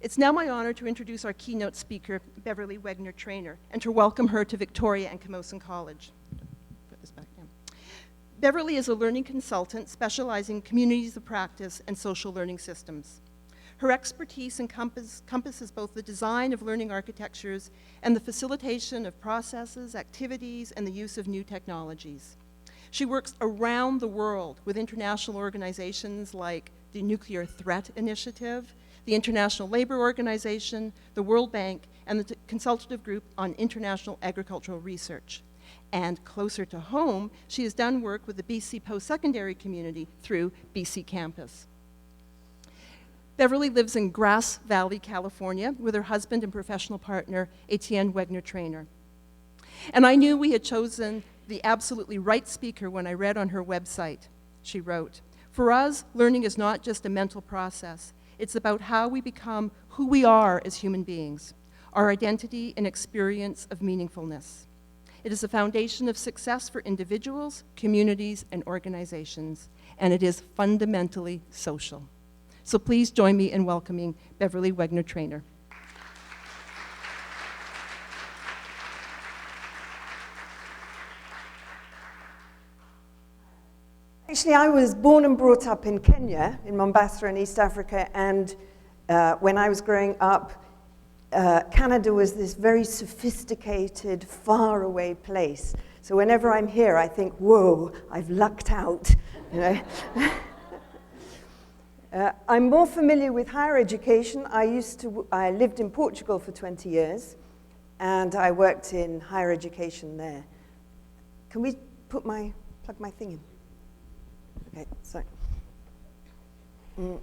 It's now my honor to introduce our keynote speaker, Beverly Wenger-Trayner, and to welcome her to Victoria and Camosun College. Put this back down. Beverly is a learning consultant specializing in communities of practice and social learning systems. Her expertise encompasses both the design of learning architectures and the facilitation of processes, activities, and the use of new technologies. She works around the world with international organizations like the Nuclear Threat Initiative, the International Labor Organization, the World Bank, and the Consultative Group on International Agricultural Research. And closer to home, she has done work with the BC post-secondary community through BC Campus. Beverly lives in Grass Valley, California, with her husband and professional partner, Etienne Wenger-Trayner. And I knew we had chosen the absolutely right speaker when I read on her website. She wrote, "For us, learning is not just a mental process. It's about how we become who we are as human beings, our identity and experience of meaningfulness. It is a foundation of success for individuals, communities, and organizations, and it is fundamentally social." So please join me in welcoming Beverly Wenger-Trayner. Actually, I was born and brought up in Kenya, in Mombasa in East Africa, and when I was growing up, Canada was this very sophisticated, faraway place. So whenever I'm here, I think, whoa, I've lucked out, you know. I'm more familiar with higher education. I lived in Portugal for 20 years, and I worked in higher education there. Can we plug my thing in? Okay, sorry. Okay.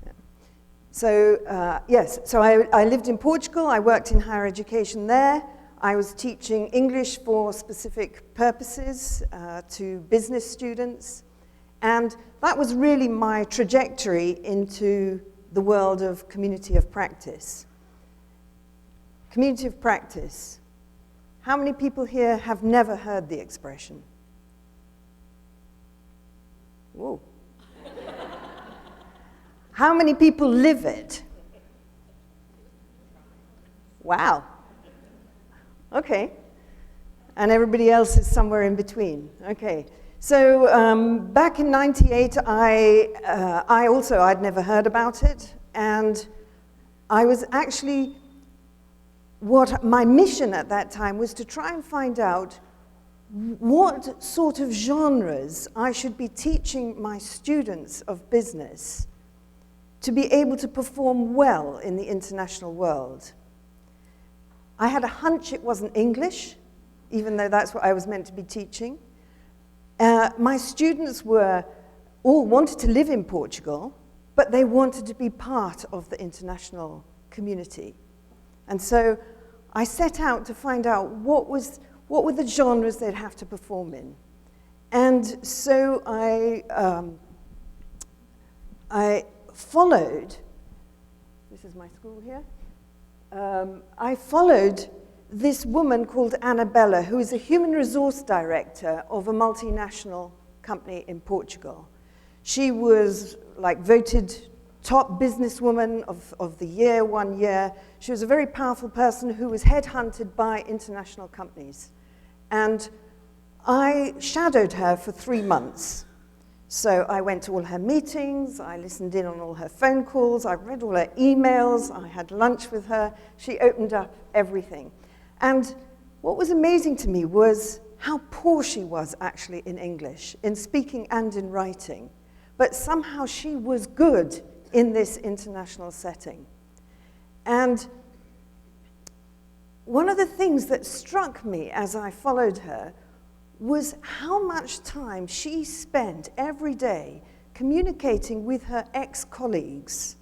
Yeah. So, yes, so I lived in Portugal. I worked in higher education there. I was teaching English for specific purposes to business students. And that was really my trajectory into the world of community of practice. Community of practice. How many people here have never heard the expression? Whoa. How many people live it? Wow. Okay. And everybody else is somewhere in between. Okay. So back in '98, I'd never heard about it. And I was actually, my mission at that time was to try and find out what sort of genres I should be teaching my students of business to be able to perform well in the international world. I had a hunch it wasn't English, even though that's what I was meant to be teaching. My students all wanted to live in Portugal, but they wanted to be part of the international community. And so I set out to find out what were the genres they'd have to perform in. And so I followed, this is my school here, I followed this woman called Annabella, who is a human resource director of a multinational company in Portugal. She was voted top businesswoman of the year one year. She was a very powerful person who was headhunted by international companies. And I shadowed her for 3 months. So I went to all her meetings, I listened in on all her phone calls, I read all her emails, I had lunch with her. She opened up everything. And what was amazing to me was how poor she was actually in English, in speaking and in writing. But somehow she was good in this international setting. And one of the things that struck me as I followed her was how much time she spent every day communicating with her ex-colleagues.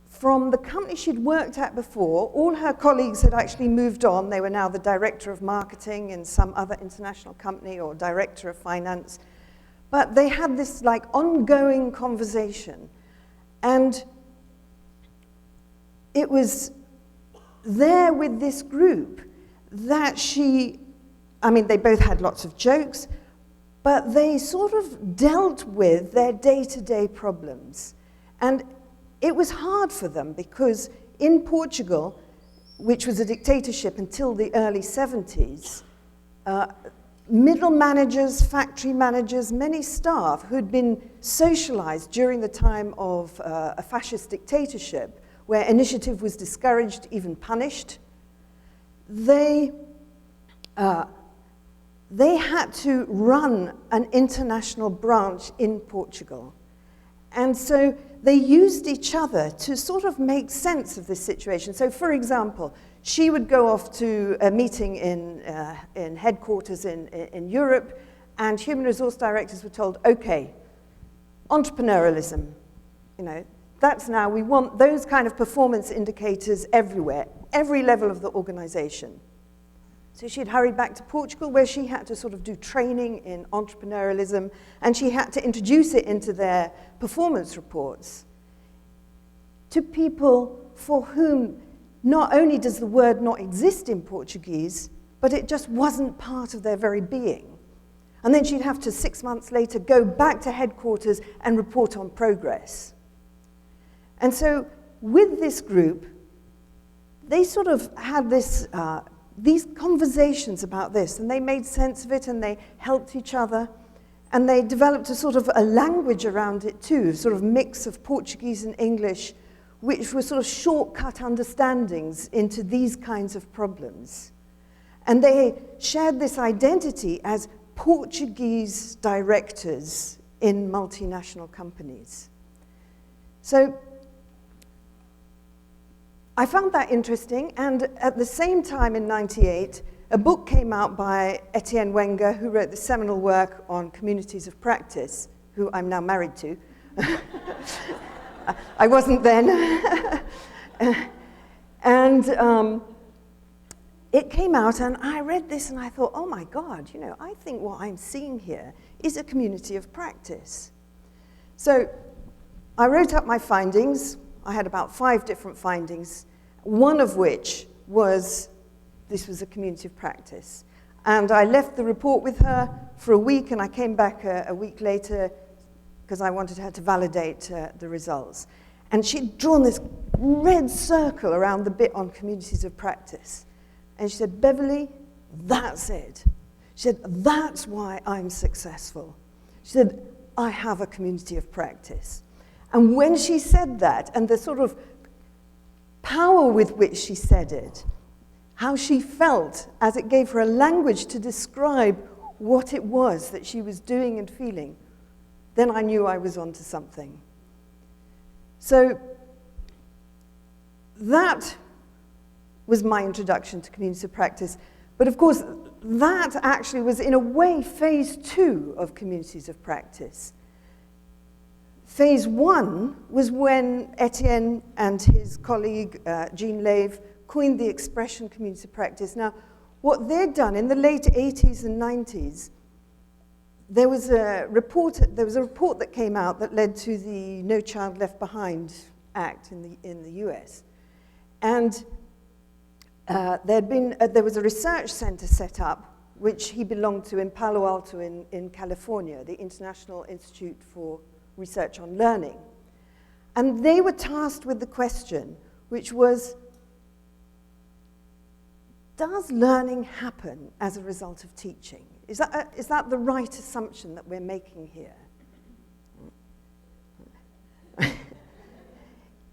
From the company she'd worked at before, all her colleagues had actually moved on. They were now the director of marketing in some other international company or director of finance. But they had this ongoing conversation. And it was there with this group that she I mean, they both had lots of jokes, but they sort of dealt with their day-to-day problems. And it was hard for them because in Portugal, which was a dictatorship until the early 70s, middle managers, factory managers, many staff who'd been socialized during the time of a fascist dictatorship, where initiative was discouraged, even punished, they had to run an international branch in Portugal. And so they used each other to sort of make sense of this situation. So, for example, she would go off to a meeting in headquarters in Europe, and human resource directors were told, okay, entrepreneurialism, you know, that's now, we want those kind of performance indicators everywhere, every level of the organization. So she'd hurry back to Portugal, where she had to sort of do training in entrepreneurialism, and she had to introduce it into their performance reports to people for whom not only does the word not exist in Portuguese, but it just wasn't part of their very being. And then she'd have to, 6 months later, go back to headquarters and report on progress. And so with this group, they sort of had this, these conversations about this, and they made sense of it, and they helped each other, and they developed a sort of a language around it too, a sort of mix of Portuguese and English, which were sort of shortcut understandings into these kinds of problems. And they shared this identity as Portuguese directors in multinational companies. So I found that interesting, and at the same time in '98, a book came out by Etienne Wenger, who wrote the seminal work on communities of practice, who I'm now married to. I wasn't then. And it came out, and I read this, and I thought, oh my God, you know, I think what I'm seeing here is a community of practice. So I wrote up my findings. I had about 5 different findings, one of which was this was a community of practice. And I left the report with her for a week, and I came back a week later because I wanted her to validate the results. And she'd drawn this red circle around the bit on communities of practice. And she said, Beverly, that's it. She said, that's why I'm successful. She said, I have a community of practice. And when she said that, and the sort of power with which she said it, how she felt as it gave her a language to describe what it was that she was doing and feeling, then I knew I was onto something. So that was my introduction to community of practice. But of course, that actually was in a way phase 2 of communities of practice. Phase 1 was when Etienne and his colleague, Jean Lave, coined the expression community of practice. Now, what they'd done in the late 80s and 90s, there was a report that came out that led to the No Child Left Behind Act in the US. And there was a research center set up, which he belonged to in Palo Alto in California, the International Institute for Research on Learning. And they were tasked with the question, which was, does learning happen as a result of teaching? Is that the right assumption that we're making here?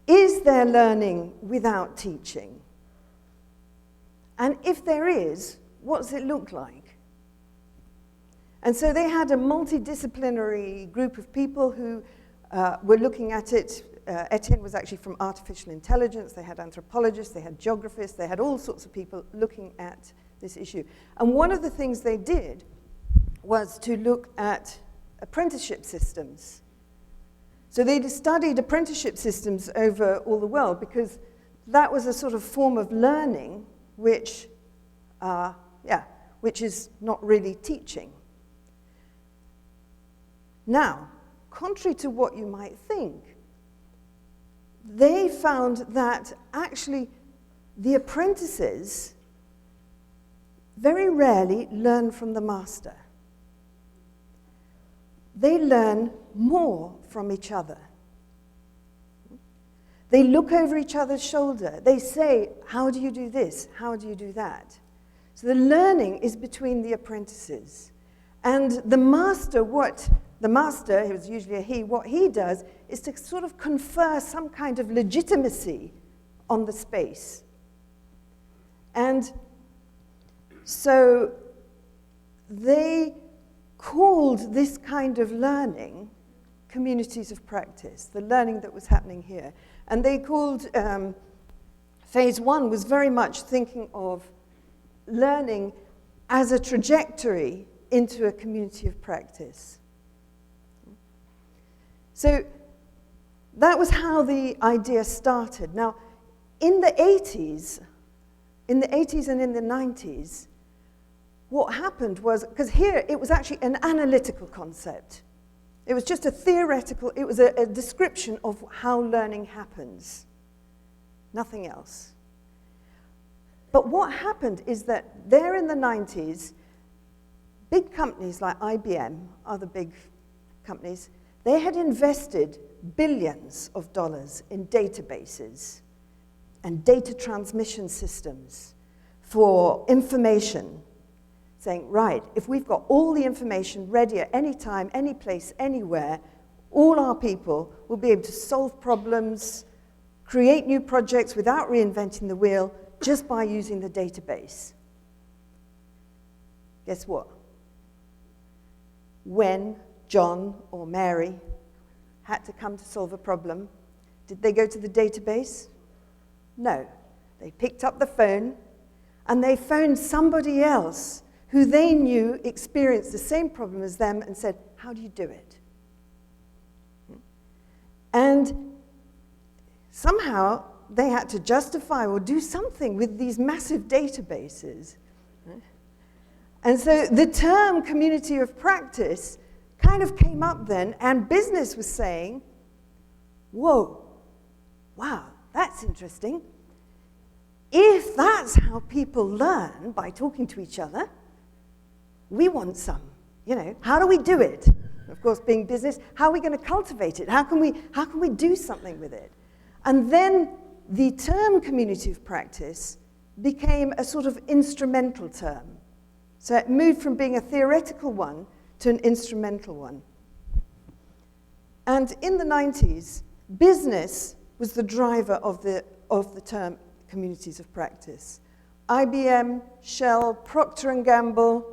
Is there learning without teaching? And if there is, what does it look like? And so they had a multidisciplinary group of people who were looking at it. Etienne was actually from artificial intelligence. They had anthropologists, they had geographists, they had all sorts of people looking at this issue. And one of the things they did was to look at apprenticeship systems. So they studied apprenticeship systems over all the world because that was a sort of form of learning which is not really teaching. Now, contrary to what you might think, they found that actually the apprentices, very rarely learn from the master. They learn more from each other. They look over each other's shoulder. They say, how do you do this? How do you do that? So the learning is between the apprentices. And the master, it was usually a he, what he does is to sort of confer some kind of legitimacy on the space. And so they called this kind of learning communities of practice, the learning that was happening here. And they called, phase one was very much thinking of learning as a trajectory into a community of practice. So that was how the idea started. Now, in the 80s and in the 90s, what happened was, because here it was actually an analytical concept. It was just a theoretical, it was a description of how learning happens. Nothing else. But what happened is that there in the 90s, big companies like IBM, other big companies, they had invested billions of dollars in databases and data transmission systems for information, saying, right, if we've got all the information ready at any time, any place, anywhere, all our people will be able to solve problems, create new projects without reinventing the wheel, just by using the database. Guess what? When John or Mary had to come to solve a problem, did they go to the database? No. They picked up the phone and they phoned somebody else who they knew experienced the same problem as them and said, how do you do it? And somehow they had to justify or do something with these massive databases. And so the term community of practice kind of came up then, and business was saying, whoa, wow, that's interesting. If that's how people learn, by talking to each other, we want some. How do we do it? Of course, being business, how are we going to cultivate it? How can we do something with it? And then the term community of practice became a sort of instrumental term. So it moved from being a theoretical one to an instrumental one. And in the 90s, business was the driver of the term communities of practice. IBM, Shell, Procter & Gamble,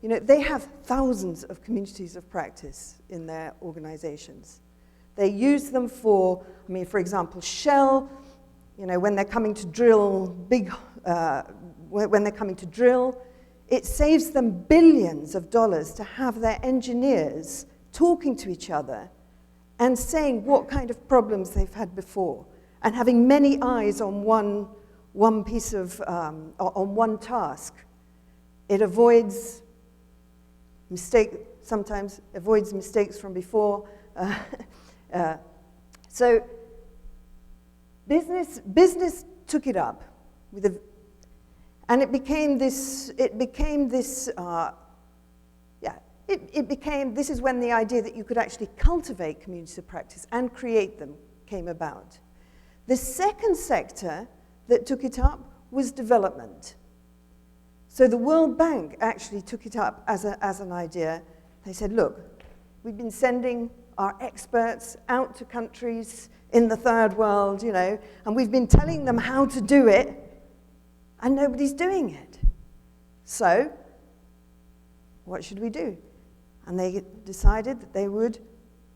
they have thousands of communities of practice in their organizations. They use them for example, Shell, when they're coming to drill when they're coming to drill, it saves them billions of dollars to have their engineers talking to each other and saying what kind of problems they've had before, and having many eyes on one piece of, on one task. It avoids sometimes avoids mistakes from before. So business took it up and it became this, this is when the idea that you could actually cultivate communities of practice and create them came about. The second sector that took it up was development. So the World Bank actually took it up as an idea. They said, look, we've been sending our experts out to countries in the third world, and we've been telling them how to do it, and nobody's doing it. So, what should we do? And they decided that they would,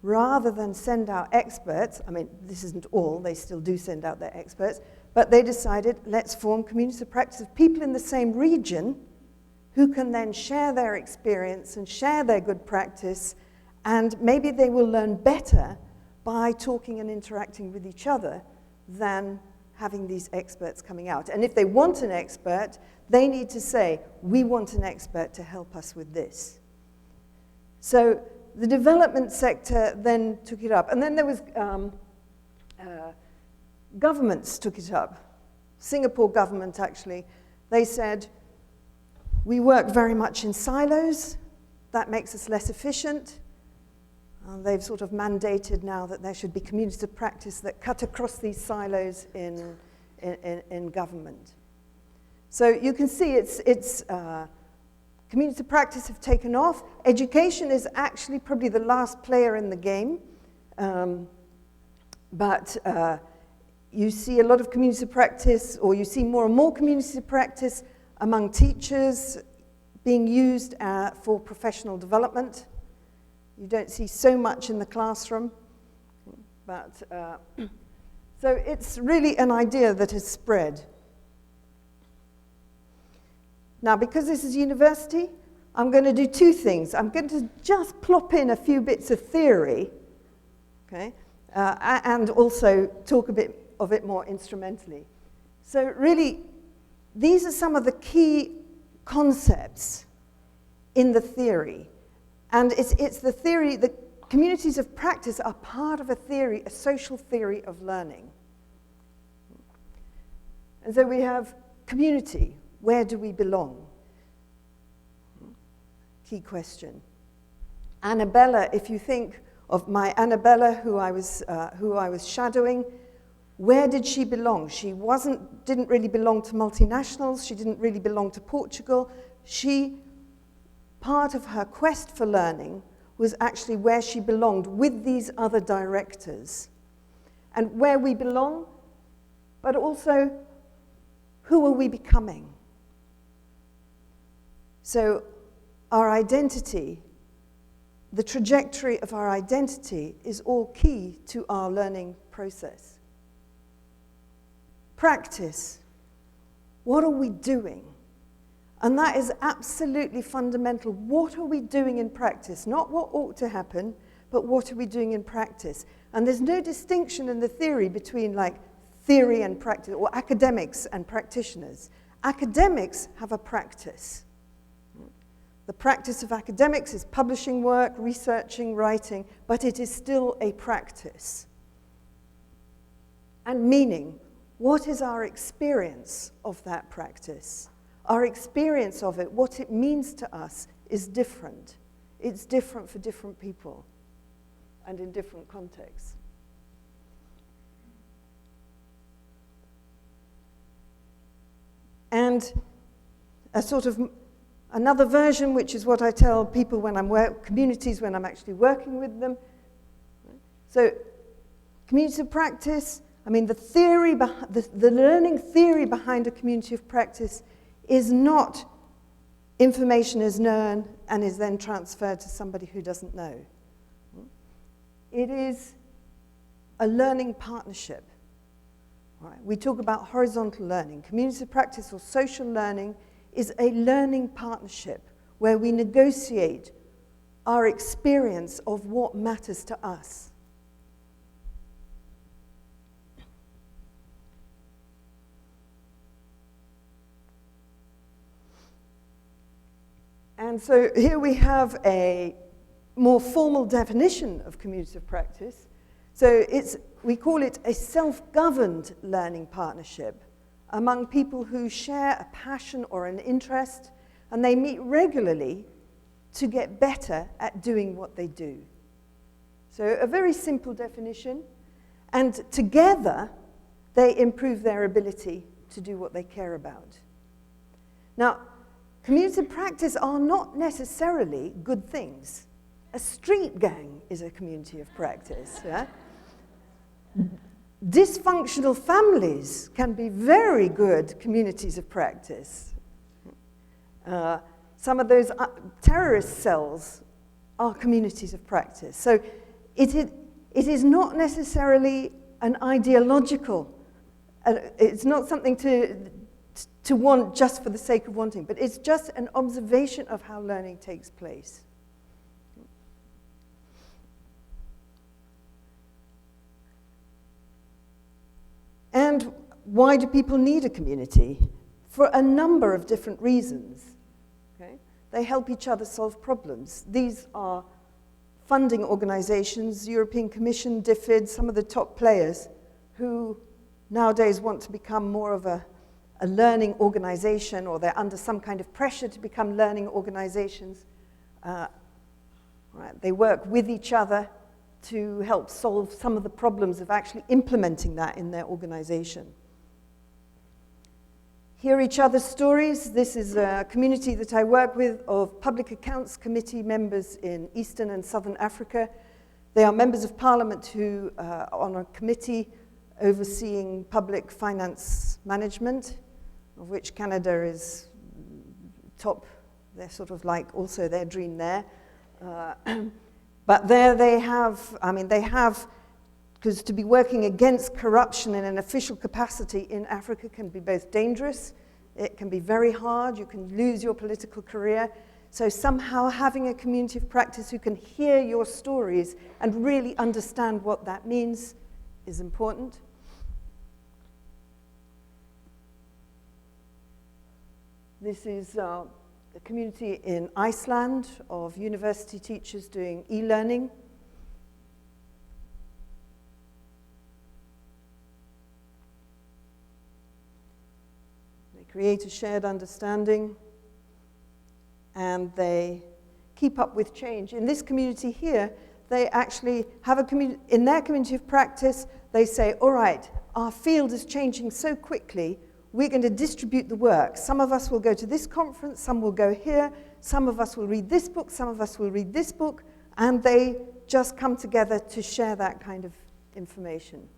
rather than send out experts, this isn't all, they still do send out their experts, but they decided, let's form communities of practice of people in the same region who can then share their experience and share their good practice, and maybe they will learn better by talking and interacting with each other than having these experts coming out. And if they want an expert, they need to say, we want an expert to help us with this. So the development sector then took it up. And then there was governments took it up. Singapore government, actually, they said, We work very much in silos. That makes us less efficient. They've sort of mandated now that there should be communities of practice that cut across these silos in government. So you can see communities of practice have taken off. Education is actually probably the last player in the game. But you see a lot of communities of practice, or you see more and more communities of practice among teachers being used for professional development. You don't see so much in the classroom, but so it's really an idea that has spread. Now, because this is university, I'm going to do two things. I'm going to just plop in a few bits of theory, okay, and also talk a bit of it more instrumentally. So really, these are some of the key concepts in the theory. And it's the theory that communities of practice are part of a theory, a social theory of learning. And so we have community. Where do we belong? Key question. Annabella, if you think of my Annabella, who I was shadowing, where did she belong? She didn't really belong to multinationals. She didn't really belong to Portugal. Part of her quest for learning was actually where she belonged with these other directors. And where we belong, but also who are we becoming? So our identity, the trajectory of our identity is all key to our learning process. Practice. What are we doing? And that is absolutely fundamental. What are we doing in practice? Not what ought to happen, but what are we doing in practice? And there's no distinction in the theory between like theory and practice, or academics and practitioners. Academics have a practice. The practice of academics is publishing work, researching, writing, but it is still a practice. And meaning, what is our experience of that practice? Our experience of it, what it means to us, is different. It's different for different people and in different contexts. And a sort of another version, which is what I tell people when I'm communities when I'm actually working with them. So, communities of practice, I mean, the learning theory behind a community of practice is not information is known and is then transferred to somebody who doesn't know. It is a learning partnership. Right? We talk about horizontal learning. Community of practice or social learning is a learning partnership where we negotiate our experience of what matters to us. And so here we have a more formal definition of community of practice. So we call it a self-governed learning partnership among people who share a passion or an interest, and they meet regularly to get better at doing what they do. So a very simple definition, and together they improve their ability to do what they care about. Now, community of practice are not necessarily good things. A street gang is a community of practice. Yeah? Dysfunctional families can be very good communities of practice. Some of those terrorist cells are communities of practice. So it is not necessarily an ideological, it's not something to want just for the sake of wanting, but it's just an observation of how learning takes place. And why do people need a community? For a number of different reasons. Okay? They help each other solve problems. These are funding organizations, European Commission, DFID, some of the top players who nowadays want to become more of a a learning organization, or they're under some kind of pressure to become learning organizations. Right, they work with each other to help solve some of the problems of actually implementing that in their organization. Hear each other's stories. This is a community that I work with of Public Accounts Committee members in Eastern and Southern Africa. They are members of parliament who are on a committee overseeing public finance management, of which Canada is top. They're sort of like also their dream there. But there they have, because to be working against corruption in an official capacity in Africa can be both dangerous, it can be very hard, you can lose your political career. So somehow having a community of practice who can hear your stories and really understand what that means is important. This is a community in Iceland of university teachers doing e-learning. They create a shared understanding and they keep up with change. In this community here, they actually have a community, in their community of practice, they say, all right, our field is changing so quickly, we're going to distribute the work. Some of us will go to this conference, some will go here, some of us will read this book, some of us will read this book, and they just come together to share that kind of information.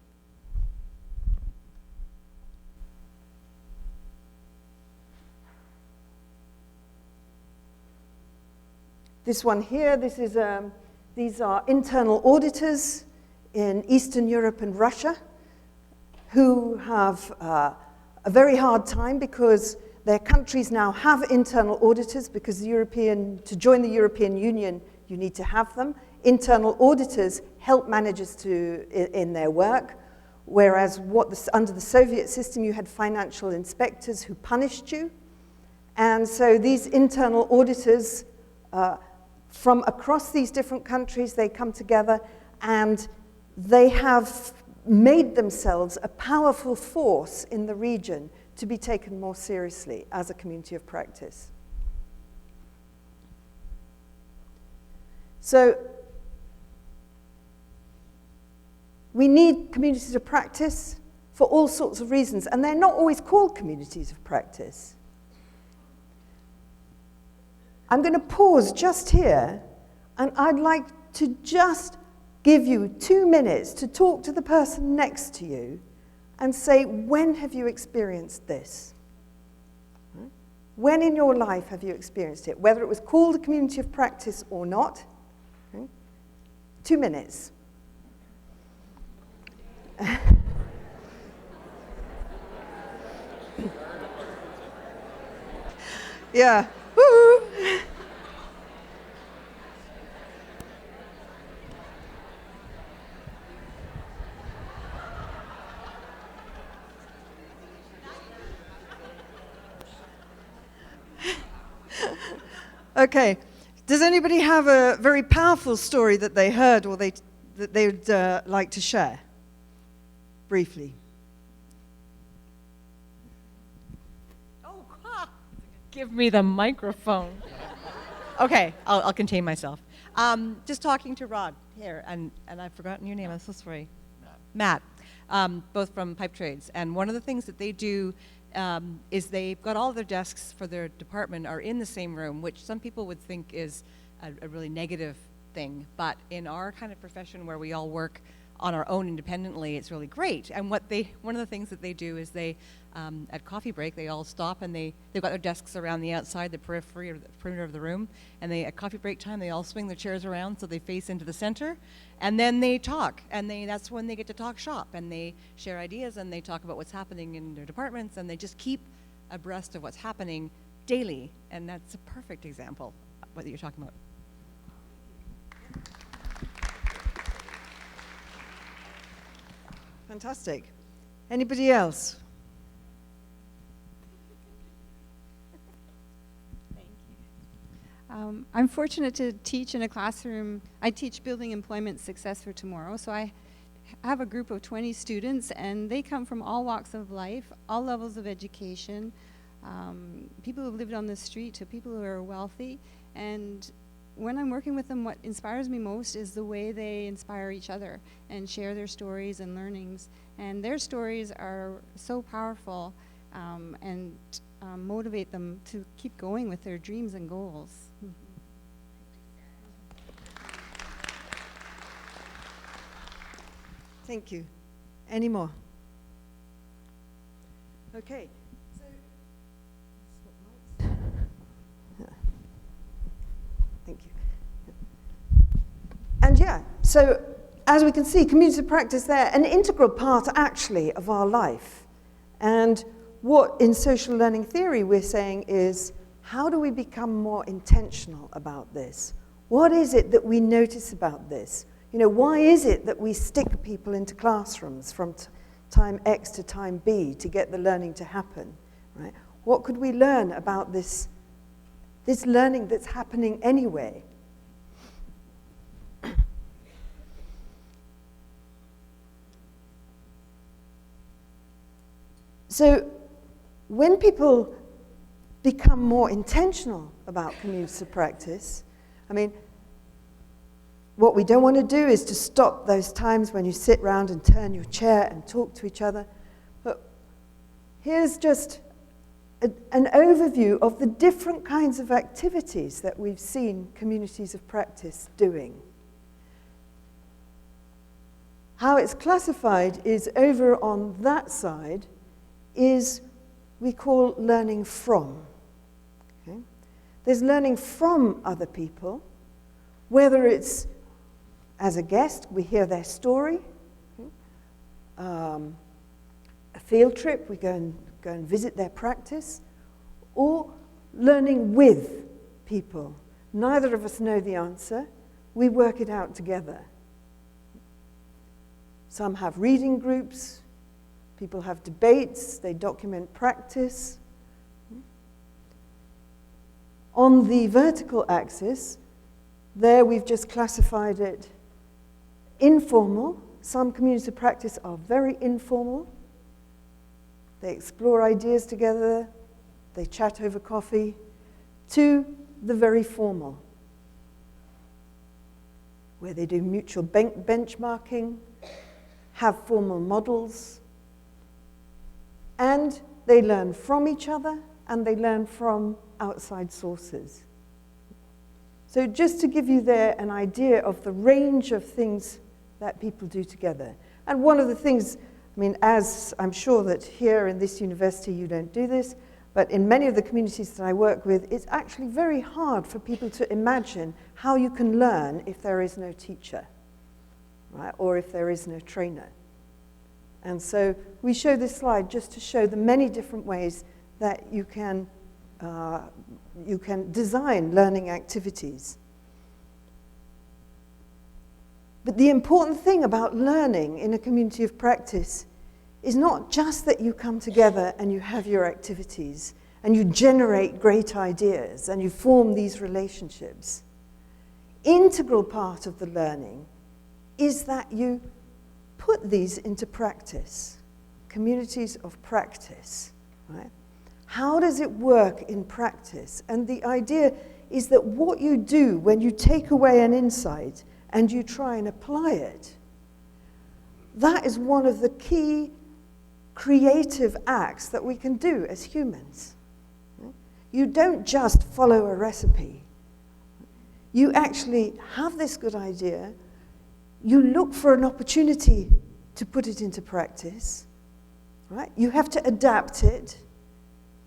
This one here, these are internal auditors in Eastern Europe and Russia who have a very hard time because their countries now have internal auditors because to join the European Union, you need to have them. Internal auditors help managers in their work, whereas under the Soviet system, you had financial inspectors who punished you. And so these internal auditors, from across these different countries, they come together and they have made themselves a powerful force in the region to be taken more seriously as a community of practice. So we need communities of practice for all sorts of reasons, and they're not always called communities of practice. I'm going to pause just here, and I'd like to just give you 2 minutes to talk to the person next to you and say, when have you experienced this? When in your life have you experienced it? Whether it was called a community of practice or not. 2 minutes. Yeah. Woo! Okay. Does anybody have a very powerful story that they heard or that they would like to share? Briefly. Oh, give me the microphone. Okay, I'll contain myself. Just talking to Rod here, and I've forgotten your name. I'm so sorry. Matt. Both from Pipe Trades. And one of the things that they do is they've got all of their desks for their department are in the same room, which some people would think is a really negative thing. But in our kind of profession where we all work on our own independently, it's really great. And one of the things that they do is they, at coffee break, they all stop and they've got their desks around the outside, the periphery or the perimeter of the room. And at coffee break time, they all swing their chairs around so they face into the center. And then they talk, and that's when they get to talk shop, and they share ideas, and they talk about what's happening in their departments, and they just keep abreast of what's happening daily. And that's a perfect example of what you're talking about. Fantastic. Anybody else? Thank you. I'm fortunate to teach in a classroom. I teach building employment success for tomorrow, so I have a group of 20 students, and they come from all walks of life, all levels of education, people who have lived on the street to people who are wealthy. And when I'm working with them, what inspires me most is the way they inspire each other and share their stories and learnings. And their stories are so powerful and motivate them to keep going with their dreams and goals. Thank you. Any more? Okay. Thank you. And yeah, so as we can see, community of practice there, an integral part actually of our life. And what in social learning theory we're saying is, how do we become more intentional about this? What is it that we notice about this? You know, why is it that we stick people into classrooms from time X to time B to get the learning to happen, right? What could we learn about this learning that's happening anyway? So when people become more intentional about community of practice, I mean, what we don't want to do is to stop those times when you sit round and turn your chair and talk to each other. But here's just an overview of the different kinds of activities that we've seen communities of practice doing. How it's classified is over on that side is we call learning from. Okay? There's learning from other people, whether it's as a guest, we hear their story. A field trip, we go and visit their practice. Or learning with people. Neither of us know the answer. We work it out together. Some have reading groups. People have debates. They document practice. On the vertical axis, there we've just classified it informal. Some communities of practice are very informal. They explore ideas together. They chat over coffee. To the very formal, where they do mutual benchmarking, have formal models, and they learn from each other, and they learn from outside sources. So just to give you there an idea of the range of things that people do together. And one of the things, I mean, as I'm sure that here in this university you don't do this, but in many of the communities that I work with, it's actually very hard for people to imagine how you can learn if there is no teacher, right? Or if there is no trainer. And so we show this slide just to show the many different ways that you can design learning activities. But the important thing about learning in a community of practice is not just that you come together and you have your activities and you generate great ideas and you form these relationships. Integral part of the learning is that you put these into practice, communities of practice, right? How does it work in practice? And the idea is that what you do when you take away an insight and you try and apply it, that is one of the key creative acts that we can do as humans. You don't just follow a recipe. You actually have this good idea, you look for an opportunity to put it into practice, right? You have to adapt it,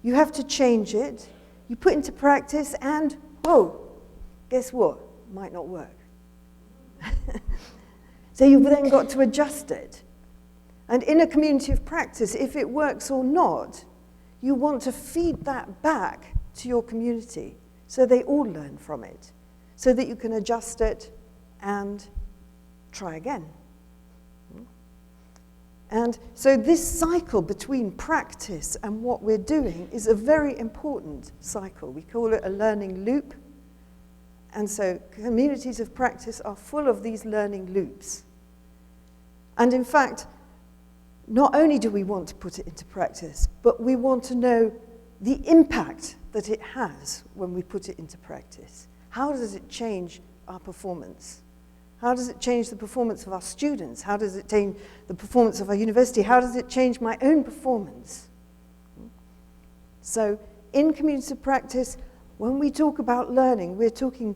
you have to change it, you put it into practice, and whoa, guess what? Might not work. So you've then got to adjust it. And in a community of practice, if it works or not, you want to feed that back to your community so they all learn from it, so that you can adjust it and try again. And so this cycle between practice and what we're doing is a very important cycle. We call it a learning loop. And so communities of practice are full of these learning loops. And in fact, not only do we want to put it into practice, but we want to know the impact that it has when we put it into practice. How does it change our performance? How does it change the performance of our students? How does it change the performance of our university? How does it change my own performance? So in community of practice, when we talk about learning, we're talking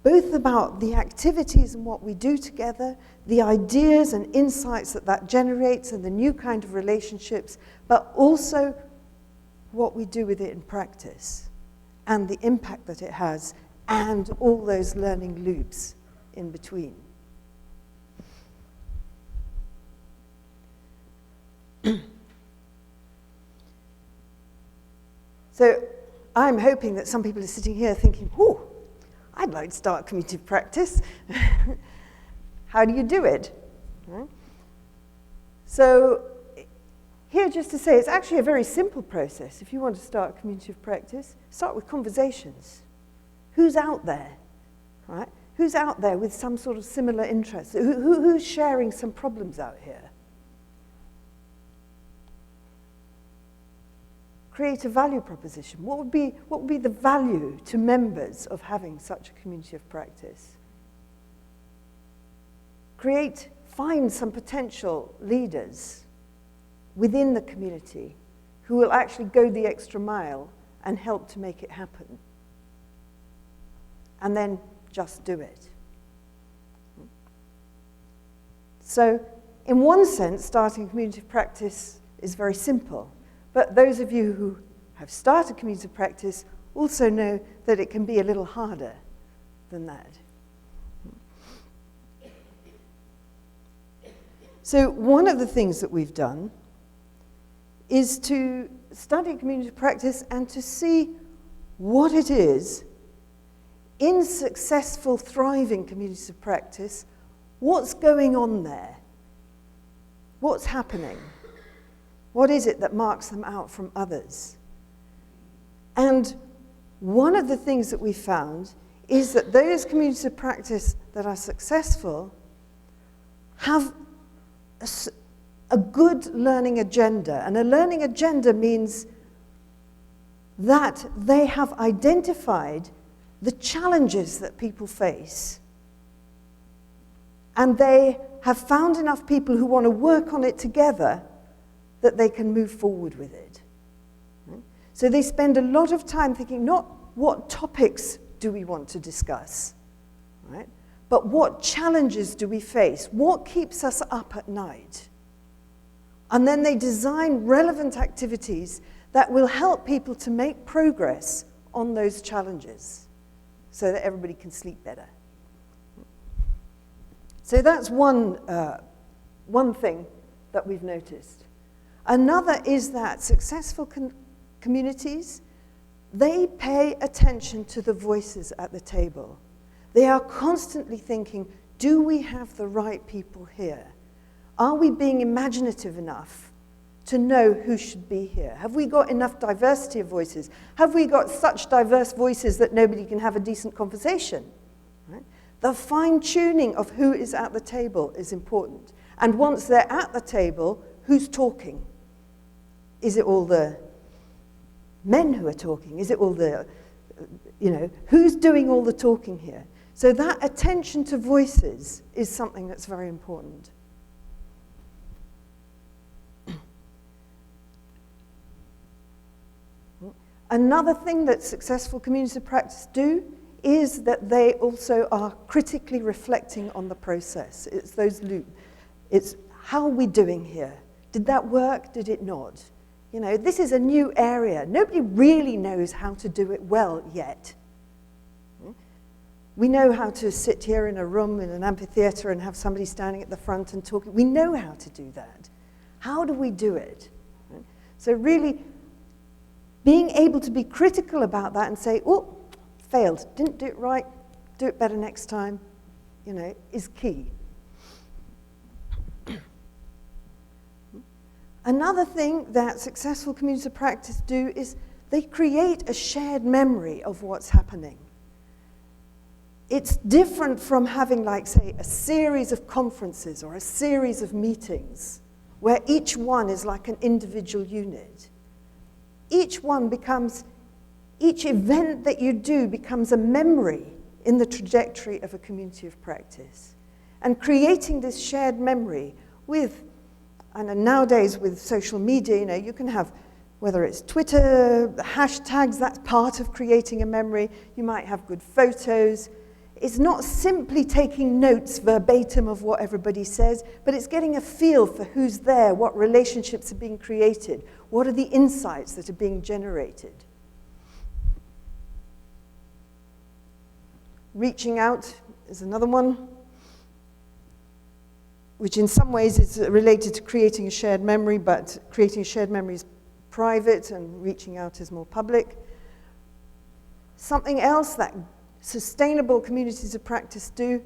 both about the activities and what we do together, the ideas and insights that that generates and the new kind of relationships, but also what we do with it in practice and the impact that it has and all those learning loops in between. So I'm hoping that some people are sitting here thinking, oh, I'd like to start community practice. How do you do it? Right? So here just to say, it's actually a very simple process. If you want to start a community of practice, start with conversations. Who's out there? Right? Who's out there with some sort of similar interest? Who's sharing some problems out here? Create a value proposition. What would be the value to members of having such a community of practice? Find some potential leaders within the community who will actually go the extra mile and help to make it happen. And then just do it. So, in one sense, starting a community of practice is very simple. But those of you who have started community of practice also know that it can be a little harder than that. So one of the things that we've done is to study community of practice and to see what it is in successful, thriving communities of practice, what's going on there? What's happening? What is it that marks them out from others? And one of the things that we found is that those communities of practice that are successful have a good learning agenda. And a learning agenda means that they have identified the challenges that people face. And they have found enough people who want to work on it together that they can move forward with it. So they spend a lot of time thinking not what topics do we want to discuss, right? But what challenges do we face? What keeps us up at night? And then they design relevant activities that will help people to make progress on those challenges so that everybody can sleep better. So that's one thing that we've noticed. Another is that successful communities, they pay attention to the voices at the table. They are constantly thinking, do we have the right people here? Are we being imaginative enough to know who should be here? Have we got enough diversity of voices? Have we got such diverse voices that nobody can have a decent conversation? Right? The fine-tuning of who is at the table is important. And once they're at the table, who's talking? Is it all the men who are talking? Is it all the, who's doing all the talking here? So that attention to voices is something that's very important. Another thing that successful communities of practice do is that they also are critically reflecting on the process. It's those loops. It's how are we doing here? Did that work? Did it not? This is a new area. Nobody really knows how to do it well yet. We know how to sit here in a room, in an amphitheater, and have somebody standing at the front and talking. We know how to do that. How do we do it? So really, being able to be critical about that and say, oh, failed, didn't do it right, do it better next time, is key. Another thing that successful communities of practice do is they create a shared memory of what's happening. It's different from having, like, say, a series of conferences or a series of meetings where each one is like an individual unit. Each event that you do becomes a memory in the trajectory of a community of practice. And creating this shared memory with, and nowadays with social media, you can have, whether it's Twitter, hashtags, that's part of creating a memory. You might have good photos. It's not simply taking notes verbatim of what everybody says, but it's getting a feel for who's there, what relationships are being created, what are the insights that are being generated. Reaching out is another one, which in some ways is related to creating a shared memory, but creating a shared memory is private and reaching out is more public. Something else that sustainable communities of practice do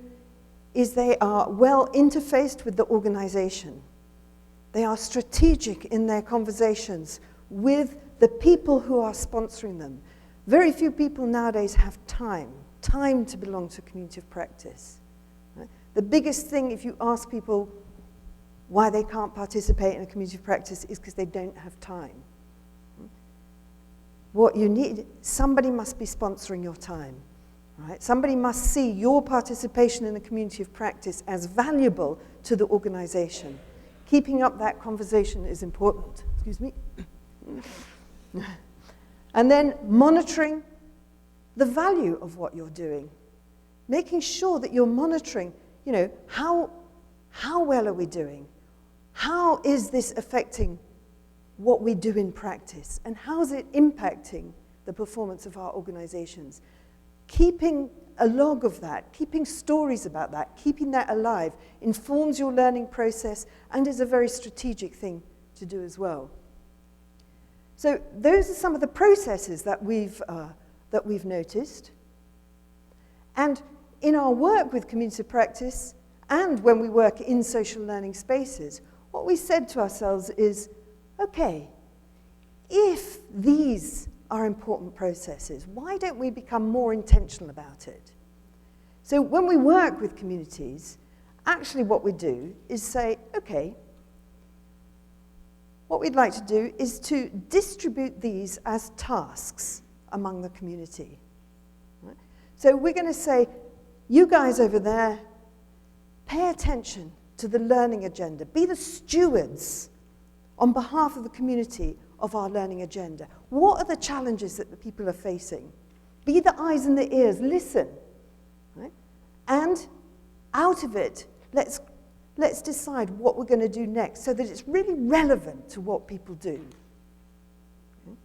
is they are well interfaced with the organization. They are strategic in their conversations with the people who are sponsoring them. Very few people nowadays have time to belong to a community of practice. Right? The biggest thing, if you ask people why they can't participate in a community of practice, is because they don't have time. What you need, somebody must be sponsoring your time. Right? Somebody must see your participation in a community of practice as valuable to the organization. Keeping up that conversation is important. Excuse me. And then monitoring the value of what you're doing. Making sure that you're monitoring, how well are we doing? How is this affecting what we do in practice? And how is it impacting the performance of our organizations? Keeping a log of that, keeping stories about that, keeping that alive, informs your learning process and is a very strategic thing to do as well. So those are some of the processes that we've noticed. And in our work with community practice and when we work in social learning spaces, what we said to ourselves is, okay, if these are important processes, why don't we become more intentional about it? So when we work with communities, actually what we do is say, okay, what we'd like to do is to distribute these as tasks among the community. Right? So we're going to say, you guys over there, pay attention to the learning agenda. Be the stewards on behalf of the community of our learning agenda. What are the challenges that the people are facing? Be the eyes and the ears, listen. Right? And out of it, let's decide what we're going to do next so that it's really relevant to what people do. Okay?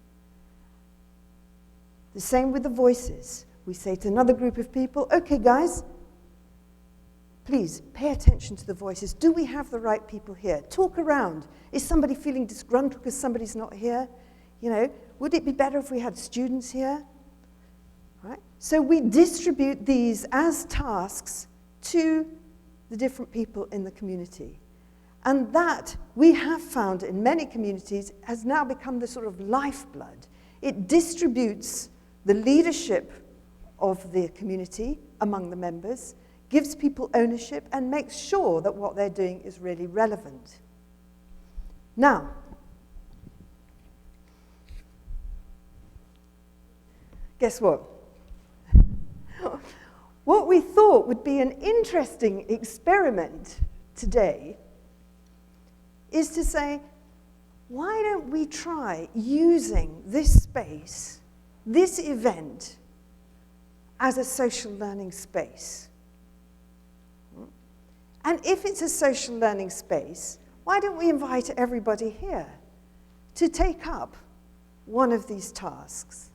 The same with the voices. We say to another group of people, okay guys, please pay attention to the voices. Do we have the right people here? Talk around. Is somebody feeling disgruntled because somebody's not here? Would it be better if we had students here? Right? So we distribute these as tasks to the different people in the community. And that, we have found in many communities, has now become the sort of lifeblood. It distributes the leadership of the community among the members, gives people ownership, and makes sure that what they're doing is really relevant. Now, guess what? What we thought would be an interesting experiment today is to say, why don't we try using this space, this event, as a social learning space? And if it's a social learning space, why don't we invite everybody here to take up one of these tasks?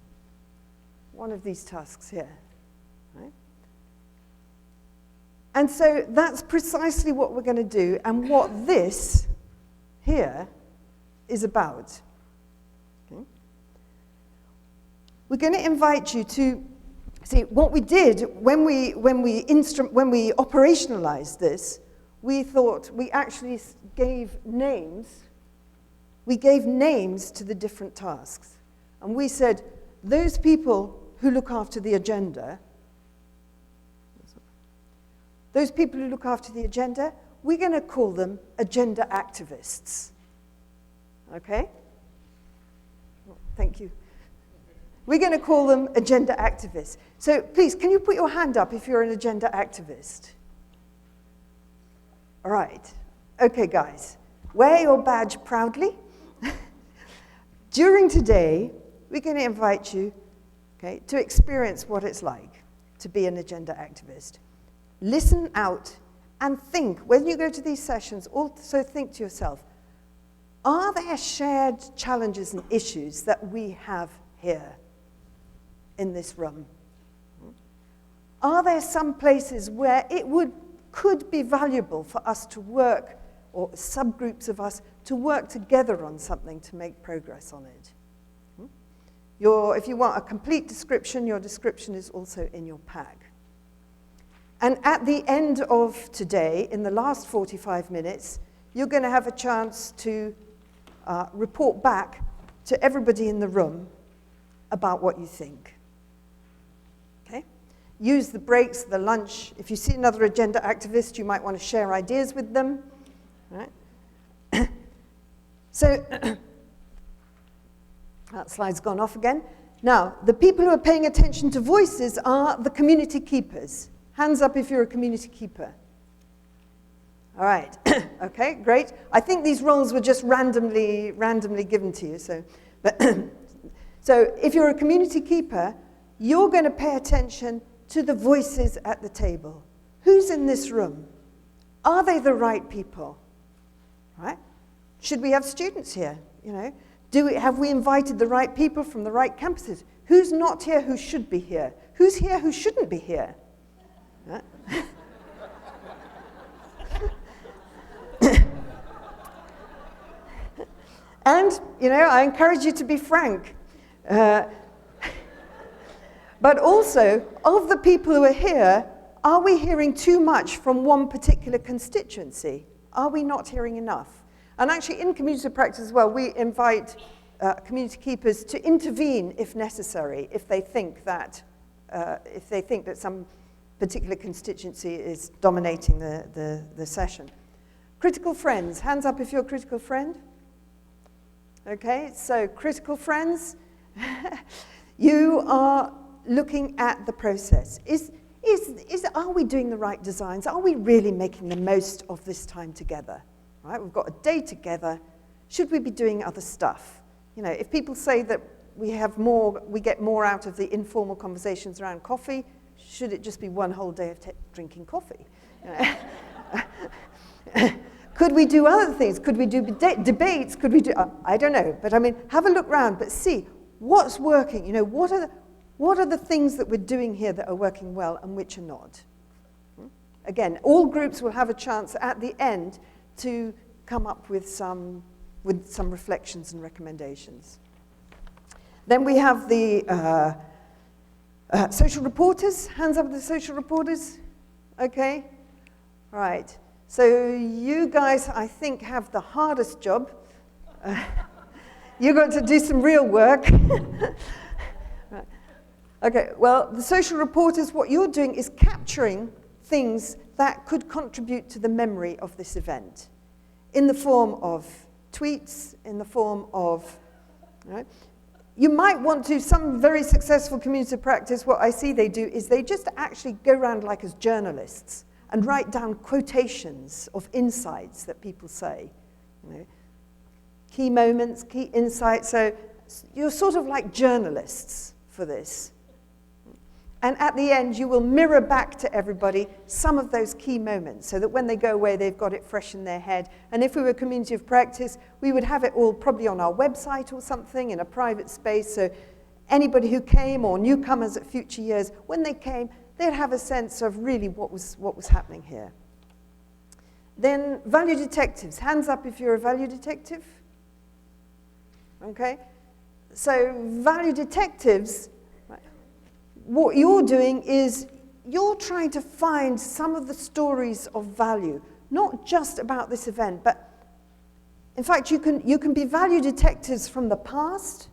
One of these tasks here. Right? And so that's precisely what we're going to do and what this here is about. Okay? We're going to invite you to see what we did when we operationalized this. We thought we actually gave names. We gave names to the different tasks. And we said, those people who look after the agenda, those people who look after the agenda, we're going to call them agenda activists. Okay? Thank you. We're going to call them agenda activists. So please, can you put your hand up if you're an agenda activist? All right. Okay, guys. Wear your badge proudly. During today, we're going to invite you, okay, to experience what it's like to be an agenda activist. Listen out and think. When you go to these sessions, also think to yourself, are there shared challenges and issues that we have here in this room? Are there some places where it could be valuable for us to work, or subgroups of us, to work together on something to make progress on it? If you want a complete description, your description is also in your pack. And at the end of today, in the last 45 minutes, you're going to have a chance to report back to everybody in the room about what you think. Okay? Use the breaks, the lunch. If you see another agenda activist, you might want to share ideas with them. Right? So, that slide's gone off again. Now, the people who are paying attention to voices are the community keepers. Hands up if you're a community keeper. All right. Okay, great. I think these roles were just randomly given to you. So if you're a community keeper, you're going to pay attention to the voices at the table. Who's in this room? Are they the right people? Right? Should we have students here? You know, have we invited the right people from the right campuses? Who's not here who should be here? Who's here who shouldn't be here? Right? And, you know, I encourage you to be frank. But also, of the people who are here, are we hearing too much from one particular constituency? Are we not hearing enough? And actually, in community practice as well, we invite community keepers to intervene if necessary, if they think that some particular constituency is dominating the session. Critical friends, hands up if you're a critical friend. Okay, so critical friends, you are looking at the process. Are we doing the right designs? Are we really making the most of this time together? Right, we've got a day together. Should we be doing other stuff? You know, if people say that we get more out of the informal conversations around coffee, should it just be one whole day of drinking coffee? You know? Could we do other things? Could we do debates? Could we do? I don't know. But I mean, have a look around, but see what's working. You know, what are the things that we're doing here that are working well and which are not? Again, all groups will have a chance at the end to come up with some reflections and recommendations. Then we have the social reporters. Hands up, the social reporters. Okay, all right. So you guys, I think, have the hardest job. You've got to do some real work. Right. Okay, well, the social reporters, what you're doing is capturing things that could contribute to the memory of this event in the form of tweets, in the form of, right? You might want to, some very successful community practice, what I see they do is they just actually go around like as journalists and write down quotations of insights that people say. You know, key moments, key insights. So you're sort of like journalists for this. And at the end, you will mirror back to everybody some of those key moments so that when they go away, they've got it fresh in their head. And if we were a community of practice, we would have it all probably on our website or something in a private space. So anybody who came or newcomers at future years, when they came, they'd have a sense of really what was happening here. Then value detectives. Hands up if you're a value detective. Okay? So value detectives, what you're doing is you're trying to find some of the stories of value, not just about this event, but in fact, you can be value detectives from the past,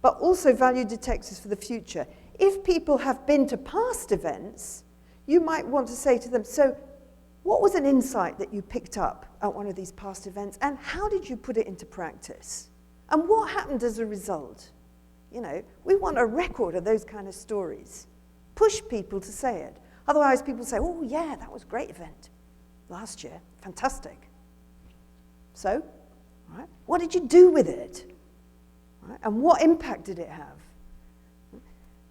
but also value detectives for the future. If people have been to past events, you might want to say to them, so what was an insight that you picked up at one of these past events, and how did you put it into practice? And what happened as a result? You know, we want a record of those kind of stories. Push people to say it. Otherwise, people say, oh, yeah, that was a great event last year. Fantastic. So, right, what did you do with it? Right, and what impact did it have?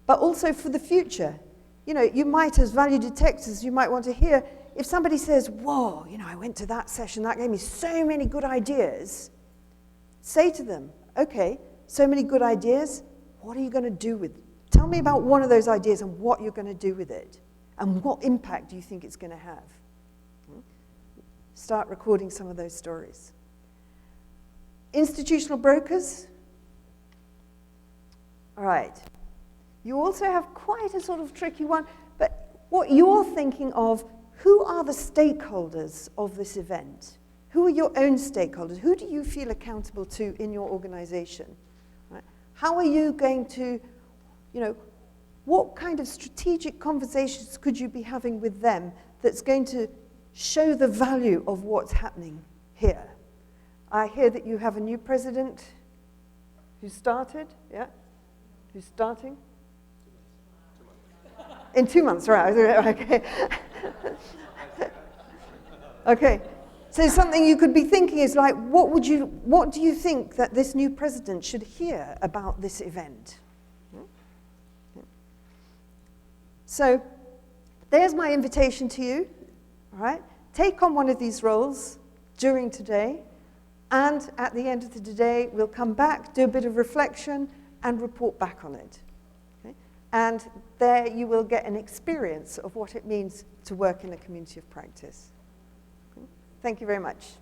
But also for the future. You know, you might, as value detectors, you might want to hear, if somebody says, whoa, you know, I went to that session, that gave me so many good ideas, say to them, okay, so many good ideas, what are you going to do with it? Tell me about one of those ideas and what you're going to do with it, and what impact do you think it's going to have? Start recording some of those stories. Institutional brokers. All right. You also have quite a sort of tricky one, but what you're thinking of, who are the stakeholders of this event? Who are your own stakeholders? Who do you feel accountable to in your organization? Right? How are you going to, you know, what kind of strategic conversations could you be having with them that's going to show the value of what's happening here? I hear that you have a new president who started, yeah? Who's starting? In 2 months, right, okay. Okay, so something you could be thinking is like, what do you think that this new president should hear about this event? So, there's my invitation to you, all right? Take on one of these roles during today, and at the end of the day, we'll come back, do a bit of reflection, and report back on it. Okay? And there you will get an experience of what it means to work in a community of practice. Okay? Thank you very much.